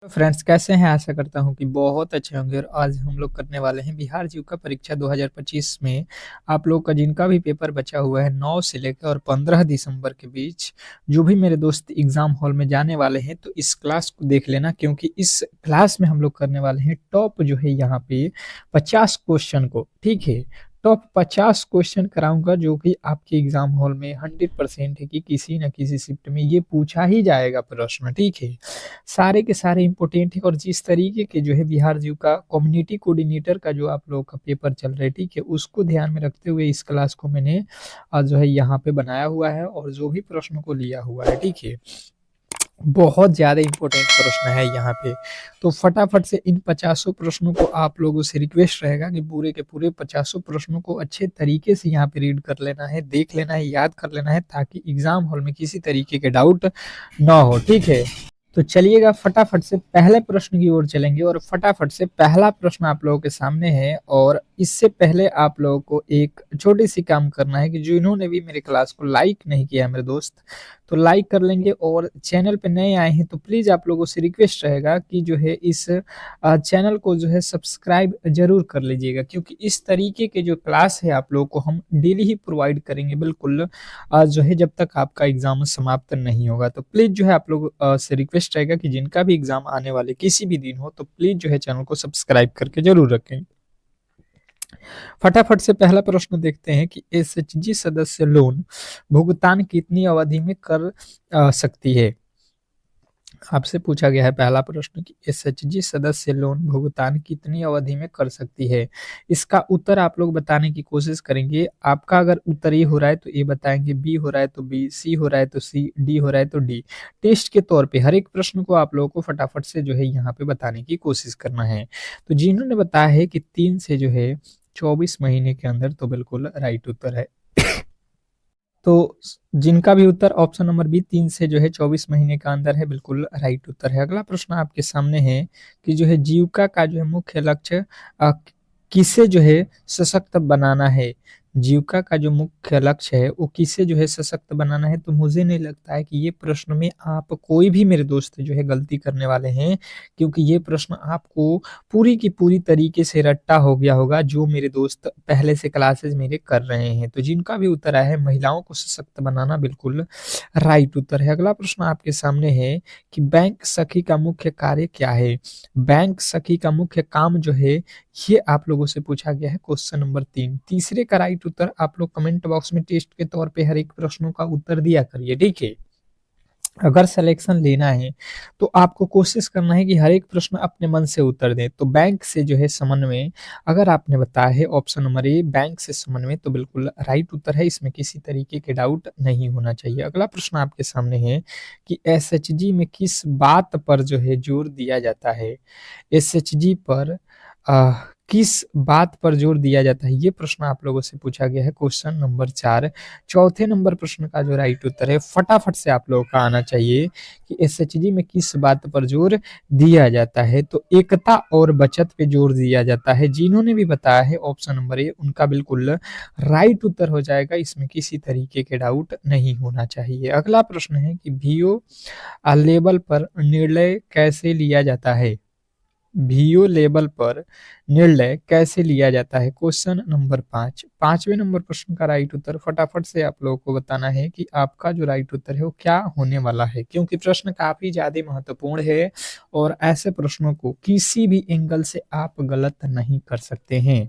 तो फ्रेंड्स कैसे हैं? आशा करता हूँ कि बहुत अच्छे होंगे और आज हम लोग करने वाले हैं बिहार जीविका परीक्षा 2025 में आप लोग का जिनका भी पेपर बचा हुआ है 9 से लेकर और 15 दिसंबर के बीच जो भी मेरे दोस्त एग्जाम हॉल में जाने वाले हैं तो इस क्लास को देख लेना, क्योंकि इस क्लास में हम लोग करने वाले हैं टॉप जो है यहाँ पे 50 क्वेश्चन को। ठीक है, टॉप 50 क्वेश्चन कराऊंगा जो कि आपके एग्जाम हॉल में 100% है कि किसी न किसी शिफ्ट में ये पूछा ही जाएगा प्रश्न। ठीक है, सारे के सारे इम्पोर्टेंट है और जिस तरीके के जो है बिहार जीव का कम्युनिटी कोऑर्डिनेटर का जो आप लोगों का पेपर चल रहा है, ठीक है, उसको ध्यान में रखते हुए इस क्लास को मैंने जो है यहाँ पे बनाया हुआ है और जो भी प्रश्नों को लिया हुआ है। ठीक है, बहुत ज़्यादा इम्पोर्टेंट प्रश्न है यहाँ पे, तो फटाफट से इन 50 प्रश्नों को आप लोगों से रिक्वेस्ट रहेगा कि पूरे के पूरे 50 प्रश्नों को अच्छे तरीके से यहाँ पे रीड कर लेना है, देख लेना है, याद कर लेना है, ताकि एग्जाम हॉल में किसी तरीके के डाउट ना हो। ठीक है, तो चलिएगा फटाफट से पहले प्रश्न की ओर चलेंगे और फटाफट से पहला प्रश्न आप लोगों के सामने है। और इससे पहले आप लोगों को एक छोटी सी काम करना है कि जो इन्होंने भी मेरे क्लास को लाइक नहीं किया है मेरे दोस्त, तो लाइक कर लेंगे और चैनल पे नए आए हैं तो प्लीज आप लोगों से रिक्वेस्ट रहेगा कि जो है इस चैनल को जो है सब्सक्राइब जरूर कर लीजिएगा, क्योंकि इस तरीके के जो क्लास है आप लोगों को हम डेली ही प्रोवाइड करेंगे, बिल्कुल जो है जब तक आपका एग्जाम समाप्त नहीं होगा। तो प्लीज जो है आप लोग से रिक्वेस्ट रहेगा कि जिनका भी एग्जाम आने वाले किसी भी दिन हो तो प्लीज जो है चैनल को सब्सक्राइब करके जरूर रखें। फटाफट से पहला प्रश्न देखते हैं कि एसएचजी सदस्य लोन भुगतान कितनी अवधि में कर सकती है। आपसे पूछा गया है पहला प्रश्न कि एसएचजी सदस्य लोन भुगतान कितनी अवधि में कर सकती है। इसका उत्तर आप लोग बताने की कोशिश करेंगे। आपका अगर उत्तर ए हो रहा है तो ए बताएंगे, बी हो रहा है तो बी, सी हो रहा है तो सी, डी हो रहा है तो डी। टेस्ट के तौर पे हर एक प्रश्न को आप लोगों को फटाफट से जो है यहाँ पे बताने की कोशिश करना है। तो जिन्होंने बताया है कि 3 से जो है 24 महीने के अंदर, तो बिल्कुल राइट उत्तर है। तो जिनका भी उत्तर ऑप्शन नंबर बी 3 से जो है 24 महीने का अंदर है, बिल्कुल राइट उत्तर है। अगला प्रश्न आपके सामने है कि जो है जीविका का जो है मुख्य लक्ष्य किसे जो है सशक्त बनाना है। जीविका का जो मुख्य लक्ष्य है वो किसे जो है सशक्त बनाना है। तो मुझे नहीं लगता है कि ये प्रश्न में आप कोई भी मेरे दोस्त जो है गलती करने वाले हैं, क्योंकि ये प्रश्न आपको पूरी की पूरी तरीके से रट्टा हो गया होगा जो मेरे दोस्त पहले से क्लासेस मेरे कर रहे हैं। तो जिनका भी उत्तर आया है महिलाओं को सशक्त बनाना, बिल्कुल राइट उत्तर है। अगला प्रश्न आपके सामने है कि बैंक सखी का मुख्य कार्य क्या है। बैंक सखी का मुख्य काम जो है ये आप लोगों से पूछा गया है क्वेश्चन नंबर 3। तीसरे का राइट उत्तर आप लोग कमेंट बॉक्स में टेस्ट के तौर पे हर एक प्रश्नों का उत्तर दिया करिए। ठीक है, अगर सिलेक्शन लेना है तो आपको कोशिश करना है कि हर एक प्रश्न अपने मन से उत्तर दें। तो बैंक से जो है समन्वय अगर आपने बताया है ऑप्शन नंबर ए बैंक से समन्वय, तो बिल्कुल राइट उत्तर है, इसमें किसी तरीके के डाउट नहीं होना चाहिए। अगला प्रश्न आपके सामने है कि एसएचजी में किस बात पर जो है जोर दिया जाता है। एसएचजी पर किस बात पर जोर दिया जाता है, ये प्रश्न आप लोगों से पूछा गया है क्वेश्चन नंबर 4। चौथे नंबर प्रश्न का जो राइट उत्तर है फटाफट से आप लोगों का आना चाहिए कि एसएचजी में किस बात पर जोर दिया जाता है। तो एकता और बचत पे जोर दिया जाता है। जिन्होंने भी बताया है ऑप्शन नंबर ए उनका बिल्कुल राइट उत्तर हो जाएगा, इसमें किसी तरीके के डाउट नहीं होना चाहिए। अगला प्रश्न है कि वीओ लेवल पर निर्णय कैसे लिया जाता है। वीओ लेवल पर निर्णय कैसे लिया जाता है, क्वेश्चन नंबर 5। पांचवें नंबर प्रश्न का राइट उत्तर फटाफट से आप लोगों को बताना है कि आपका जो राइट उत्तर है वो क्या होने वाला है, क्योंकि प्रश्न काफी ज्यादा महत्वपूर्ण है और ऐसे प्रश्नों को किसी भी एंगल से आप गलत नहीं कर सकते हैं।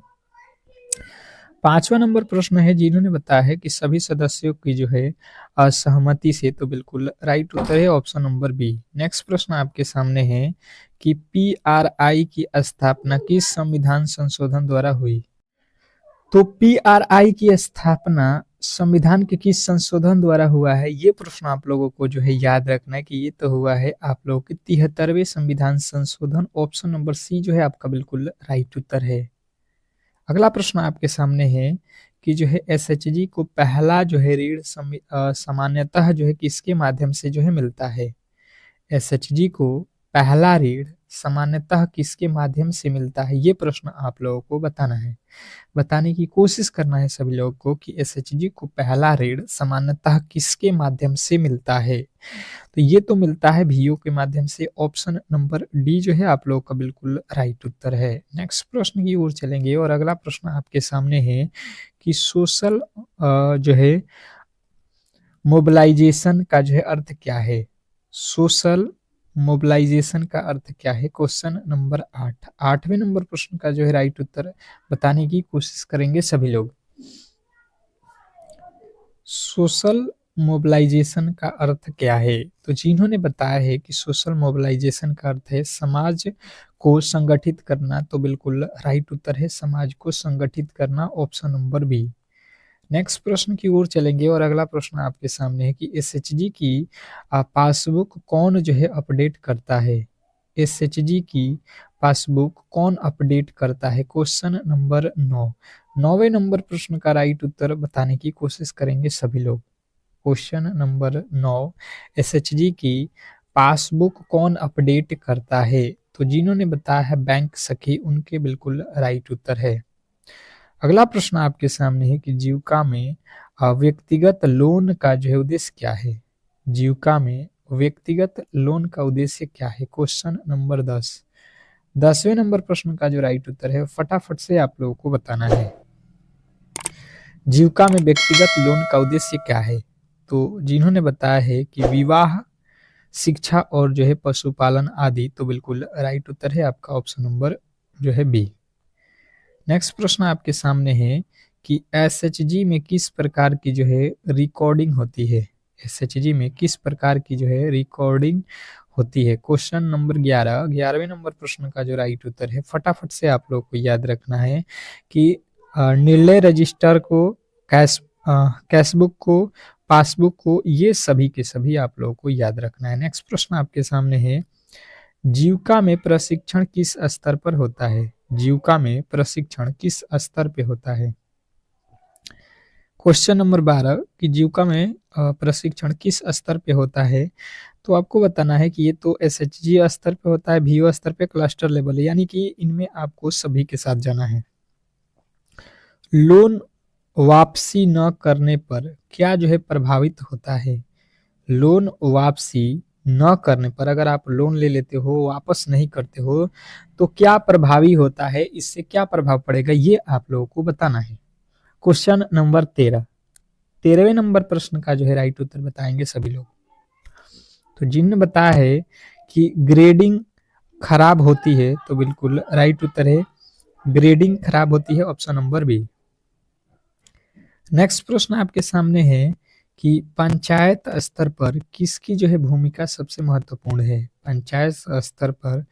पांचवा नंबर प्रश्न है जिन्होंने बताया है कि सभी सदस्यों की जो है असहमति से, तो बिल्कुल राइट उत्तर है ऑप्शन नंबर बी। नेक्स्ट प्रश्न आपके सामने है कि पीआरआई की स्थापना किस संविधान संशोधन द्वारा हुई। तो पीआरआई की स्थापना संविधान के किस संशोधन द्वारा हुआ है, ये प्रश्न आप लोगों को जो है याद रखना है कि ये तो हुआ है आप लोगों के 73वें संविधान संशोधन। ऑप्शन नंबर सी जो है आपका बिल्कुल राइट उत्तर है। अगला प्रश्न आपके सामने है कि जो है एसएचजी को पहला जो है ऋण सामान्यतः जो है किसके माध्यम से जो है मिलता है। एसएचजी को पहला ऋण सामान्यतः किसके माध्यम से मिलता है? ये प्रश्न आप लोगों को बताना है। बताने की कोशिश करना है सभी लोगों को कि एसएचजी को पहला ऋण सामान्यतः किसके माध्यम से मिलता है? तो ये तो मिलता है वीओ के माध्यम से। ऑप्शन नंबर डी जो है आप लोगों का बिल्कुल राइट उत्तर है। नेक्स्ट प्रश्न की ओर चलेंगे और अगला प्रश्न आपके सामने है कि सोशल जो है मोबिलाइजेशन का जो है अर्थ क्या है? सोशल मोबिलाइजेशन का अर्थ क्या है? क्वेश्चन नंबर 8, 8वें नंबर प्रश्न का जो है राइट उत्तर बताने की कोशिश करेंगे सभी लोग। सोशल मोबिलाइजेशन का अर्थ क्या है? तो जिन्होंने बताया है कि सोशल मोबिलाइजेशन का अर्थ है समाज को संगठित करना, तो बिल्कुल राइट उत्तर है समाज को संगठित करना, ऑप्शन नंबर बी। नेक्स्ट प्रश्न की ओर चलेंगे और अगला प्रश्न आपके सामने है कि एसएचजी की पासबुक कौन जो है अपडेट करता है? एसएचजी की पासबुक कौन अपडेट करता है? क्वेश्चन नंबर 9, 9वें नंबर प्रश्न का राइट उत्तर बताने की कोशिश करेंगे सभी लोग। क्वेश्चन नंबर 9, एसएचजी की पासबुक कौन अपडेट करता है? तो जिन्होंने बताया है बैंक सखी, उनके बिल्कुल राइट उत्तर है। अगला प्रश्न आपके सामने है कि जीविका में व्यक्तिगत लोन का जो है उद्देश्य क्या है? जीविका में व्यक्तिगत लोन का उद्देश्य क्या है? क्वेश्चन नंबर 10, 10वें नंबर प्रश्न का जो राइट उत्तर है फटाफट से आप लोगों को बताना है। जीविका में व्यक्तिगत लोन का उद्देश्य क्या है? तो जिन्होंने बताया है कि विवाह, शिक्षा और जो है पशुपालन आदि, तो बिल्कुल राइट उत्तर है आपका ऑप्शन नंबर जो है बी। नेक्स्ट प्रश्न आपके सामने है कि एसएचजी में किस प्रकार की जो है रिकॉर्डिंग होती है? एसएचजी में किस प्रकार की जो है रिकॉर्डिंग होती है? क्वेश्चन नंबर 11, 11वें नंबर प्रश्न का जो राइट उत्तर है फटाफट से आप लोग को याद रखना है कि निर्णय रजिस्टर को, कैशबुक को, पासबुक को, ये सभी के सभी आप लोगों को याद रखना है। नेक्स्ट प्रश्न आपके सामने है जीविका में प्रशिक्षण किस स्तर पर होता है? जीविका में प्रशिक्षण किस स्तर पे होता है? क्वेश्चन नंबर 12 कि जीविका में प्रशिक्षण किस स्तर पे होता है? तो आपको बताना है कि ये तो एसएचजी स्तर पे होता है, वीओ स्तर पे, क्लस्टर लेवल है, यानी कि इनमें आपको सभी के साथ जाना है। लोन वापसी न करने पर क्या जो है प्रभावित होता है? लोन वापसी न करने पर, अगर आप लोन ले लेते हो, वापस नहीं करते हो, तो क्या प्रभावी होता है? इससे क्या प्रभाव पड़ेगा, ये आप लोगों को बताना है। क्वेश्चन नंबर 13, 13वें नंबर प्रश्न का जो है राइट उत्तर बताएंगे सभी लोग। तो जिन्होंने बताया है कि ग्रेडिंग खराब होती है, तो बिल्कुल राइट उत्तर है ग्रेडिंग खराब होती है, ऑप्शन नंबर बी। नेक्स्ट प्रश्न आपके सामने है कि पंचायत स्तर पर किसकी जो है भूमिका सबसे महत्वपूर्ण है? पंचायत स्तर पर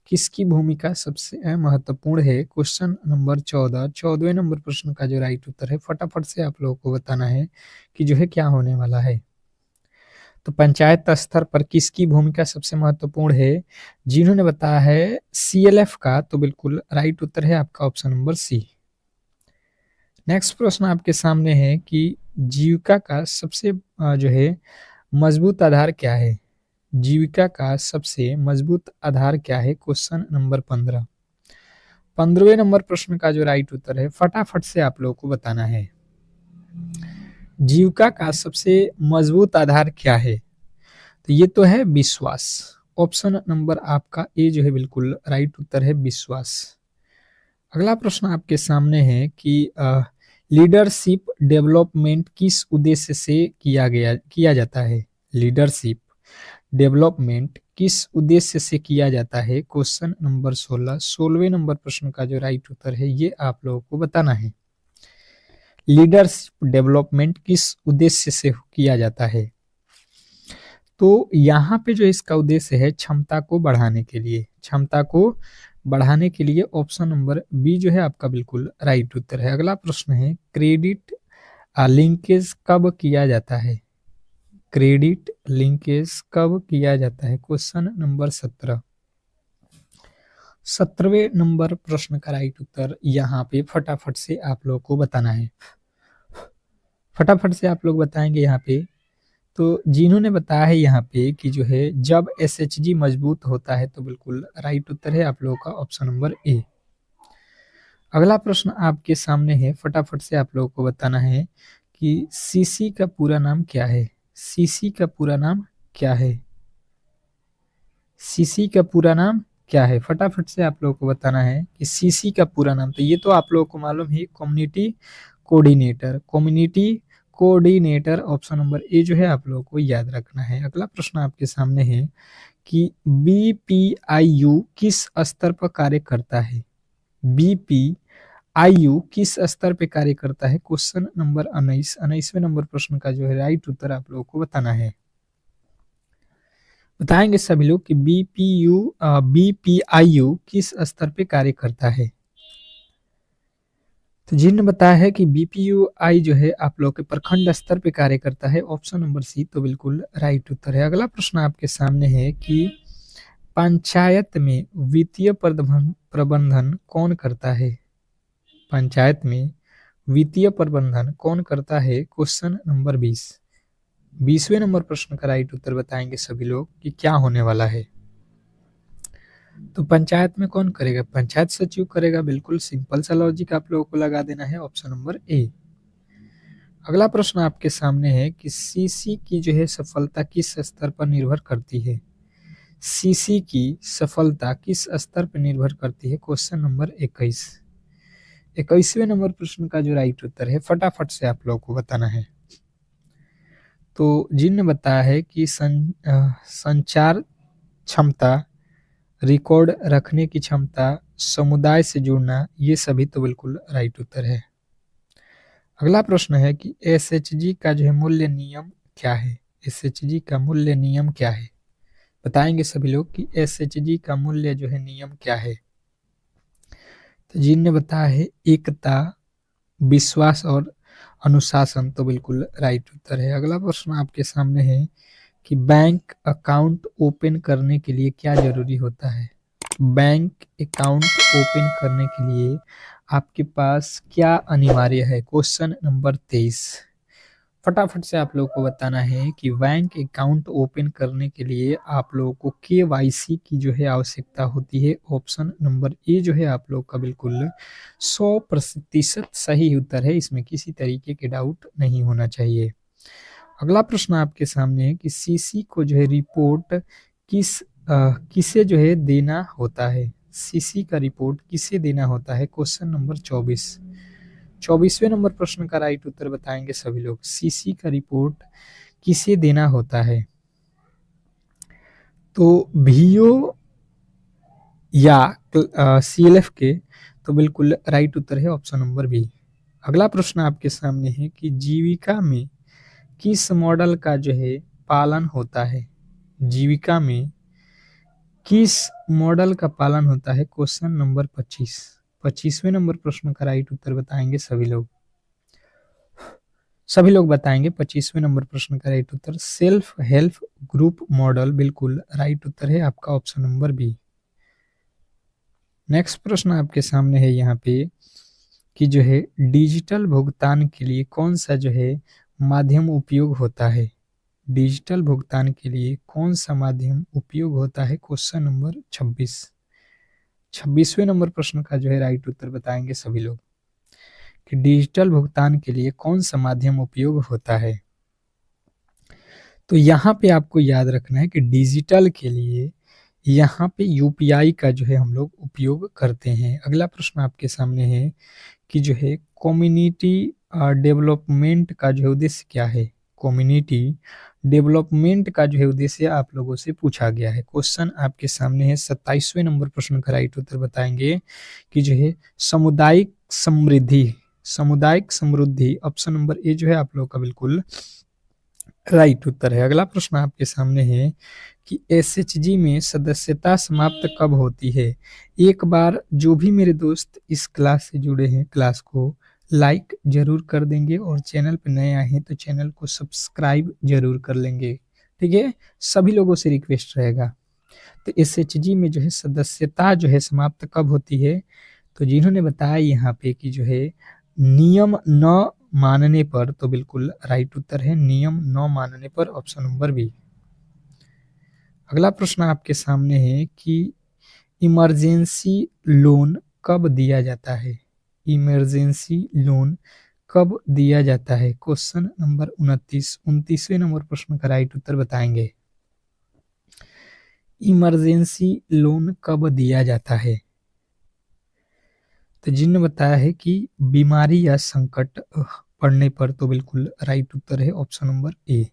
किसकी भूमिका सबसे महत्वपूर्ण है? क्वेश्चन नंबर 14, 14वें नंबर प्रश्न का जो राइट उत्तर है फटाफट से आप लोगों को बताना है कि जो है क्या होने वाला है। तो पंचायत स्तर पर किसकी भूमिका सबसे महत्वपूर्ण है? जिन्होंने बताया है सीएलएफ का, तो बिल्कुल राइट उत्तर है आपका ऑप्शन नंबर सी। नेक्स्ट प्रश्न आपके सामने है कि जीविका का सबसे जो है मजबूत आधार क्या है? जीविका का सबसे मजबूत आधार क्या है? क्वेश्चन नंबर 15, 15वें नंबर प्रश्न का जो राइट उत्तर है फटाफट से आप लोगों को बताना है। जीविका का सबसे मजबूत आधार क्या है? तो ये तो है विश्वास। ऑप्शन नंबर आपका ए जो है बिल्कुल राइट उत्तर है विश्वास। अगला प्रश्न आपके सामने है कि लीडरशिप डेवलपमेंट किस उद्देश्य से किया जाता है? लीडरशिप डेवलपमेंट किस उद्देश्य से किया जाता है? क्वेश्चन नंबर 16, 16वें नंबर प्रश्न का जो राइट उत्तर है ये आप लोगों को बताना है। लीडरशिप डेवलपमेंट किस उद्देश्य से किया जाता है? तो यहाँ पे जो इसका उद्देश्य है क्षमता को बढ़ाने के लिए, क्षमता को बढ़ाने के लिए, ऑप्शन नंबर बी जो है आपका बिल्कुल राइट उत्तर है। अगला प्रश्न है क्रेडिट लिंकेज कब किया जाता है? क्रेडिट लिंकेज कब किया जाता है? क्वेश्चन नंबर 17, 17वें नंबर प्रश्न का राइट उत्तर यहाँ पे फटाफट से आप लोग को बताना है। फटाफट से आप लोग बताएंगे यहाँ पे तो जिन्होंने बताया है यहाँ पे कि जो है जब एसएचजी मजबूत होता है, तो बिल्कुल राइट उत्तर है आप लोगों का ऑप्शन नंबर ए। अगला प्रश्न आपके सामने है, फटाफट से आप लोगों को बताना है कि सीसी का पूरा नाम क्या है। सीसी का पूरा नाम क्या है? सीसी का पूरा नाम क्या है? फटाफट से आप लोगों को बताना है कि सीसी का पूरा नाम। तो ये तो आप लोगों को मालूम है, community coordinator. Community coordinator option number A जो है आप लोगों को याद रखना है। अगला प्रश्न आपके सामने है कि बीपीआईयू किस स्तर पर कार्य करता है। बीपीआईयू किस स्तर पे कार्य करता है? क्वेश्चन नंबर 19वें नंबर प्रश्न का जो है राइट उत्तर आप लोगों को बताना है। बताएंगे सभी लोग कि बीपीआईयू किस स्तर पे कार्य करता है। तो जिन्होंने बताया है कि बीपीयूआई जो है आप लोग के प्रखंड स्तर पे कार्य करता है, ऑप्शन नंबर सी तो बिल्कुल राइट उत्तर है। अगला प्रश्न आपके सामने है कि पंचायत में वित्तीय प्रबंधन कौन करता है। पंचायत में वित्तीय प्रबंधन कौन करता है? क्वेश्चन नंबर 20वें नंबर प्रश्न का राइट उत्तर बताएंगे सभी लोग कि क्या होने वाला है। तो पंचायत में कौन करेगा? पंचायत सचिव करेगा। बिल्कुल सिंपल सा लॉजिक आप लोगों को लगा देना है, ऑप्शन नंबर ए। अगला प्रश्न आपके सामने है कि सीसी की जो है सफलता किस स्तर पर निर्भर करती है। सीसी की सफलता किस स्तर पर निर्भर करती है? क्वेश्चन नंबर 21वें नंबर प्रश्न का जो राइट उत्तर है, फटाफट से आप लोगों को बताना है। तो जिन्होंने बताया है कि संचार क्षमता, रिकॉर्ड रखने की क्षमता, समुदाय से जुड़ना, ये सभी तो बिल्कुल राइट उत्तर है। अगला प्रश्न है कि एसएचजी का जो है मूल्य नियम क्या है। एसएचजी का मूल्य नियम क्या है? बताएंगे सभी लोग कि एसएचजी का मूल्य जो है नियम क्या है। तो जिनने बताया है एकता, विश्वास और अनुशासन, तो बिल्कुल राइट उत्तर है। अगला प्रश्न आपके सामने है कि बैंक अकाउंट ओपन करने के लिए क्या जरूरी होता है। बैंक अकाउंट ओपन करने के लिए आपके पास क्या अनिवार्य है? Question number 23। फटाफट से आप लोगों को बताना है कि बैंक अकाउंट ओपन करने के लिए आप लोगों को केवाईसी की जो है आवश्यकता होती है। ऑप्शन नंबर ए जो है आप लोग का बिल्कुल 100% सही उत्तर है, इसमें किसी तरीके के डाउट नहीं होना चाहिए। अगला प्रश्न आपके सामने है कि सीसी को जो है रिपोर्ट किसे जो है देना होता है। सीसी का रिपोर्ट किसे देना होता है? क्वेश्चन नंबर 24वें नंबर प्रश्न का राइट उत्तर बताएंगे सभी लोग। सीसी का रिपोर्ट किसे देना होता है? तो वीओ या सीएलएफ के, तो बिल्कुल राइट उत्तर है ऑप्शन नंबर बी। अगला प्रश्न आपके सामने है कि जीविका में किस मॉडल का जो है पालन होता है। जीविका में किस मॉडल का पालन होता है? क्वेश्चन नंबर 25वें नंबर प्रश्न का राइट उत्तर बताएंगे सभी लोग बताएंगे 25वें नंबर प्रश्न का राइट उत्तर सेल्फ हेल्प ग्रुप मॉडल, बिल्कुल राइट उत्तर है आपका ऑप्शन नंबर बी। नेक्स्ट प्रश्न आपके सामने है यहाँ पे कि जो है डिजिटल भुगतान के लिए कौन सा जो है माध्यम उपयोग होता है। डिजिटल भुगतान के लिए कौन सा माध्यम उपयोग होता है? क्वेश्चन नंबर 26वें नंबर प्रश्न का जो है राइट उत्तर बताएंगे सभी लोग कि डिजिटल भुगतान के लिए कौन सा माध्यम उपयोग होता है। तो यहाँ पे आपको याद रखना है कि डिजिटल के लिए यहाँ पे यूपीआई का जो है हम लोग उपयोग करते हैं। अगला प्रश्न आपके सामने है कि जो है कम्युनिटी डेवलपमेंट का जो है उद्देश्य क्या है। कम्युनिटी डेवलपमेंट का जो है उद्देश्य आप लोगों से पूछा गया है। क्वेश्चन आपके सामने है 27वें नंबर प्रश्न का राइट उत्तर बताएंगे कि जो है सामुदायिक समृद्धि ऑप्शन नंबर ए जो है आप लोगों का बिल्कुल राइट उत्तर है। अगला प्रश्न आपके सामने है कि एसएचजी में सदस्यता समाप्त कब होती है। एक बार जो भी मेरे दोस्त इस क्लास से जुड़े हैं, क्लास को लाइक जरूर कर देंगे और चैनल पे नए आए हैं तो चैनल को सब्सक्राइब जरूर कर लेंगे, ठीक है। सभी लोगों से रिक्वेस्ट रहेगा। तो एसएचजी में जो है सदस्यता जो है समाप्त कब होती है, तो जिन्होंने बताया यहाँ पे कि जो है नियम 9 मानने पर, तो बिल्कुल राइट उत्तर है नियम 9 मानने पर, ऑप्शन नंबर बी। अगला प्रश्न आपके सामने है कि इमरजेंसी लोन कब दिया जाता है? इमरजेंसी लोन कब दिया जाता है? क्वेश्चन नंबर 29वें नंबर प्रश्न का राइट उत्तर बताएंगे। इमरजेंसी लोन कब दिया जाता है? तो जिन्होंने बताया है कि बीमारी या संकट पड़ने पर, तो बिल्कुल राइट उत्तर है ऑप्शन नंबर ए।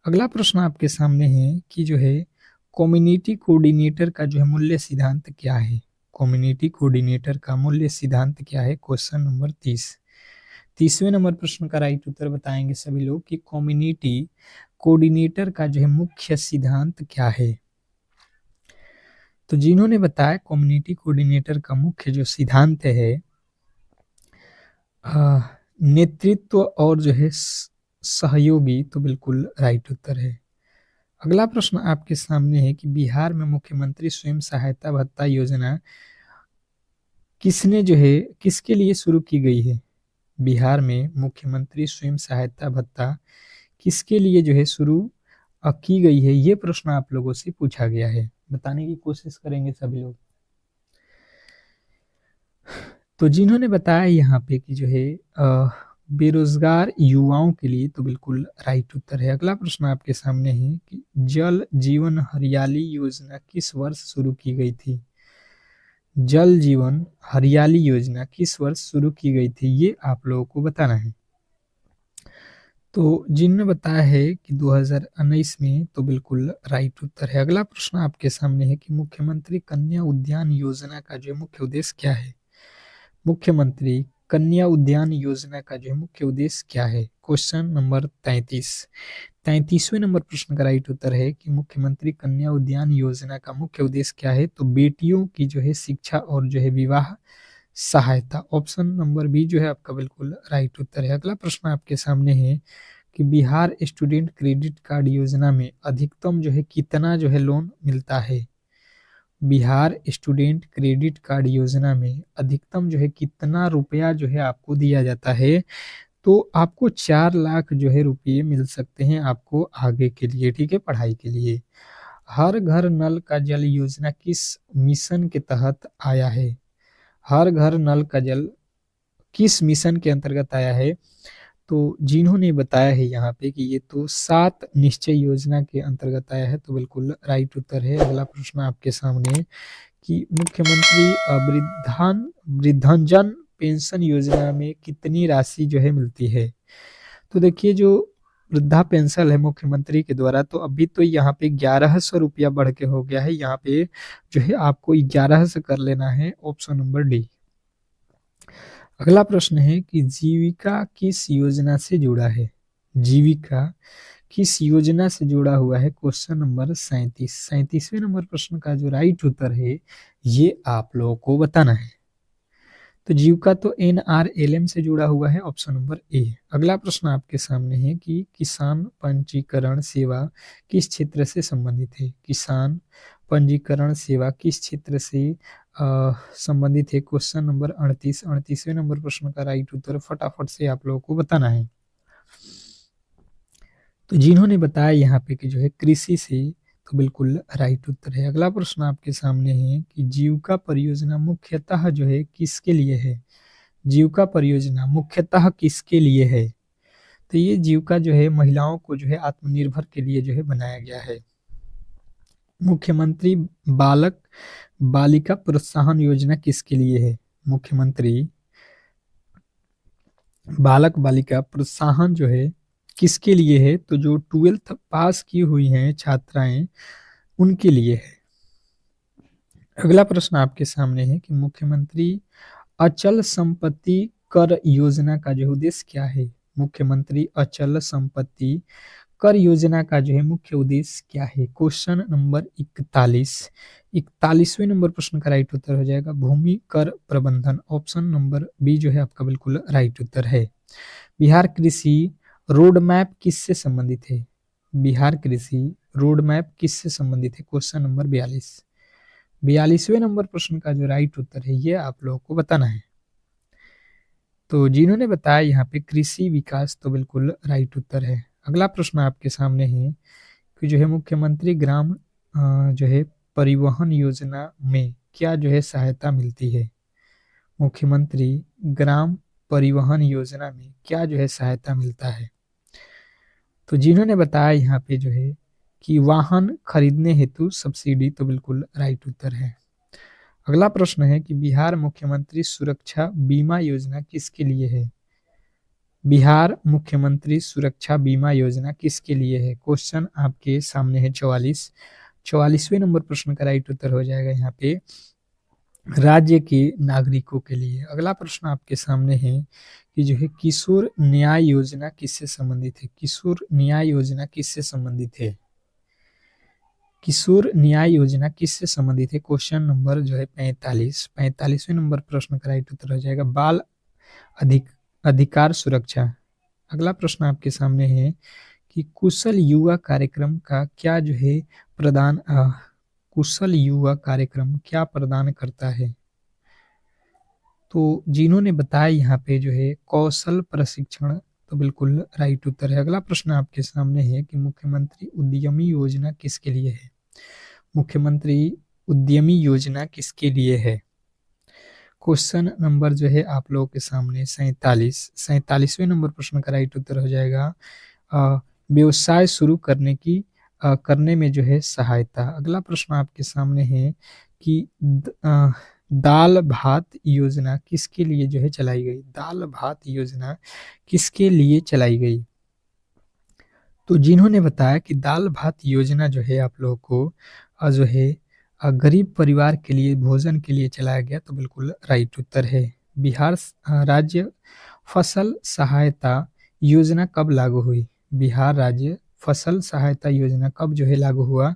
अगला प्रश्न आपके सामने है कि जो है कम्युनिटी कोऑर्डिनेटर का जो है मूल्य सिद्धांत क्या है? कम्युनिटी कोऑर्डिनेटर का मूल्य सिद्धांत क्या है? क्वेश्चन नंबर 30वें नंबर प्रश्न का राइट उत्तर बताएंगे सभी लोग कि कम्युनिटी कोऑर्डिनेटर का जो है मुख्य सिद्धांत क्या है? तो जिन्होंने बताया कम्युनिटी कोऑर्डिनेटर का मुख्य जो सिद्धांत है नेतृत्व और जो है सहयोगी, तो बिल्कुल राइट उत्तर है। अगला प्रश्न आपके सामने है कि बिहार में मुख्यमंत्री स्वयं सहायता भत्ता योजना किसके लिए शुरू की गई है? बिहार में मुख्यमंत्री स्वयं सहायता भत्ता किसके लिए जो है शुरू की गई है? ये प्रश्न आप लोगों से पूछा गया है, बताने की कोशिश करेंगे सभी लोग। तो जिन्होंने बताया यहाँ पे कि जो है बेरोजगार युवाओं के लिए, तो बिल्कुल राइट उत्तर है। अगला प्रश्न आपके सामने है कि जल जीवन हरियाली योजना किस वर्ष शुरू की गई थी? जल जीवन हरियाली योजना किस वर्ष शुरू की गई थी, ये आप लोगों को बताना है। तो जिन्होंने बताया है कि 2019 में, तो बिल्कुल राइट उत्तर है। अगला प्रश्न आपके सामने है कि मुख्यमंत्री कन्या उद्यान योजना का जो मुख्य उद्देश्य क्या है? मुख्यमंत्री कन्या उद्यान योजना का जो मुख्य उद्देश्य क्या है? क्वेश्चन नंबर 33वें नंबर प्रश्न का राइट उत्तर है कि मुख्यमंत्री कन्या उद्यान योजना का मुख्य उद्देश्य क्या है? तो बेटियों की जो है शिक्षा और जो है विवाह सहायता, ऑप्शन नंबर बी जो है आपका बिल्कुल राइट उत्तर है। अगला प्रश्न आपके सामने है कि बिहार स्टूडेंट क्रेडिट कार्ड योजना में अधिकतम जो है कितना जो है लोन मिलता है? बिहार स्टूडेंट क्रेडिट कार्ड योजना में अधिकतम जो है कितना रुपया जो है आपको दिया जाता है? तो आपको 4 लाख जो है रुपये मिल सकते हैं आपको आगे के लिए, ठीक है, पढ़ाई के लिए। हर घर नल का जल योजना किस मिशन के तहत आया है? हर घर नल का जल किस मिशन के अंतर्गत आया है? तो जिन्होंने बताया है यहाँ पे कि ये तो 7 निश्चय योजना के अंतर्गत आया है, तो बिल्कुल राइट उत्तर है। अगला प्रश्न आपके सामने कि मुख्यमंत्री वृद्धजन पेंशन योजना में कितनी राशि जो है मिलती है? तो देखिए जो वृद्धा पेंशन है मुख्यमंत्री के द्वारा, तो अभी तो यहाँ पे 1100 रुपया बढ़ के हो गया है, यहाँ पे जो है आपको 11 से कर लेना है, ऑप्शन नंबर डी। अगला प्रश्न है कि जीविका किस योजना से जुड़ा है? जीविका किस योजना से जुड़ा हुआ है? क्वेश्चन नंबर 37वें नंबर प्रश्न का जो राइट उत्तर है ये आप लोगों को बताना है। तो जीविका तो NRLM से जुड़ा हुआ है, ऑप्शन नंबर ए। अगला प्रश्न आपके सामने है कि किसान पंजीकरण सेवा किस क्षेत्र से संबंधित है? किसान पंजीकरण सेवा किस क्षेत्र से संबंधित है? क्वेश्चन नंबर 38वें नंबर प्रश्न का राइट उत्तर फटाफट से आप लोगों को बताना है। तो जिन्होंने बताया यहाँ पे कि जो है कृषि से, तो बिल्कुल राइट उत्तर है। अगला प्रश्न आपके सामने है कि जीविका परियोजना मुख्यतः जो है किसके लिए है? जीविका परियोजना मुख्यतः किसके लिए है? तो ये जीविका जो है महिलाओं को जो है आत्मनिर्भर के लिए जो है बनाया गया है। मुख्यमंत्री बालक बालिका प्रोत्साहन योजना किसके लिए है? मुख्यमंत्री बालक बालिका प्रोत्साहन जो है किसके लिए है? तो जो 12th पास की हुई हैं छात्राएं उनके लिए है। अगला प्रश्न आपके सामने है कि मुख्यमंत्री अचल संपत्ति कर योजना का जो उद्देश्य क्या है? मुख्यमंत्री अचल संपत्ति कर योजना का जो है मुख्य उद्देश्य क्या है? क्वेश्चन नंबर 41वें नंबर प्रश्न का राइट उत्तर हो जाएगा भूमि कर प्रबंधन, ऑप्शन नंबर बी जो है आपका बिल्कुल राइट उत्तर है। बिहार कृषि रोड मैप किससे संबंधित है? बिहार कृषि रोड मैप किससे संबंधित है? क्वेश्चन नंबर 42वें नंबर प्रश्न का जो राइट उत्तर है ये आप लोगों को बताना है। तो जिन्होंने बताया यहाँ पे कृषि विकास, तो बिल्कुल राइट उत्तर है। अगला प्रश्न आपके सामने है कि जो है मुख्यमंत्री ग्राम जो है परिवहन योजना में क्या जो है सहायता मिलती है? मुख्यमंत्री ग्राम परिवहन योजना में क्या जो है सहायता मिलता है? तो जिन्होंने बताया यहाँ पे जो है कि वाहन खरीदने हेतु सब्सिडी, तो बिल्कुल राइट उत्तर है। अगला प्रश्न है कि बिहार मुख्यमंत्री सुरक्षा बीमा योजना किसके लिए है? बिहार मुख्यमंत्री सुरक्षा बीमा योजना किसके लिए है? क्वेश्चन आपके सामने है 44वें नंबर प्रश्न का राइट उत्तर हो जाएगा यहाँ पे राज्य के नागरिकों के लिए। अगला प्रश्न आपके सामने है कि जो है किशोर न्याय योजना किससे संबंधित है? किशोर न्याय योजना किससे संबंधित है? किशोर न्याय योजना किससे संबंधित है? क्वेश्चन नंबर जो है 45वें नंबर प्रश्न का राइट उत्तर हो जाएगा बाल अधिकार सुरक्षा। अगला प्रश्न आपके सामने है कि कुशल युवा कार्यक्रम का क्या जो है कुशल युवा कार्यक्रम क्या प्रदान करता है? तो जिन्होंने बताया यहाँ पे जो है कौशल प्रशिक्षण, तो बिल्कुल राइट उत्तर है। अगला प्रश्न आपके सामने है कि मुख्यमंत्री उद्यमी योजना किसके लिए है? मुख्यमंत्री उद्यमी योजना किसके लिए है? क्वेश्चन नंबर जो है आप लोगों के सामने 47वें नंबर प्रश्न का राइट उत्तर हो जाएगा व्यवसाय शुरू करने में जो है सहायता। अगला प्रश्न आपके सामने है कि दाल भात योजना किसके लिए जो है चलाई गई? दाल भात योजना किसके लिए चलाई गई? तो जिन्होंने बताया कि दाल भात योजना जो है आप लोगों को जो है गरीब परिवार के लिए भोजन के लिए चलाया गया, तो बिल्कुल राइट उत्तर है। बिहार राज्य फसल सहायता योजना कब लागू हुई? बिहार राज्य फसल सहायता योजना कब जो है लागू हुआ?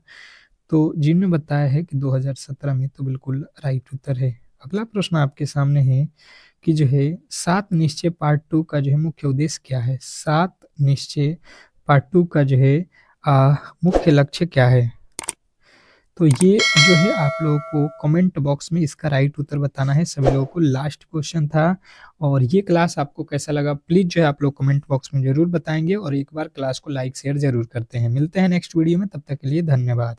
तो जिन्होंने बताया है कि 2017 में, तो बिल्कुल राइट उत्तर है। अगला प्रश्न आपके सामने है कि जो है 7 निश्चय पार्ट 2 का जो है मुख्य उद्देश्य क्या है? 7 निश्चय पार्ट 2 का जो है मुख्य लक्ष्य क्या है? तो ये जो है आप लोगों को कमेंट बॉक्स में इसका राइट उत्तर बताना है सभी लोगों को। लास्ट क्वेश्चन था और ये क्लास आपको कैसा लगा प्लीज जो है आप लोग कमेंट बॉक्स में जरूर बताएंगे और एक बार क्लास को लाइक शेयर जरूर करते हैं। मिलते हैं नेक्स्ट वीडियो में, तब तक के लिए धन्यवाद।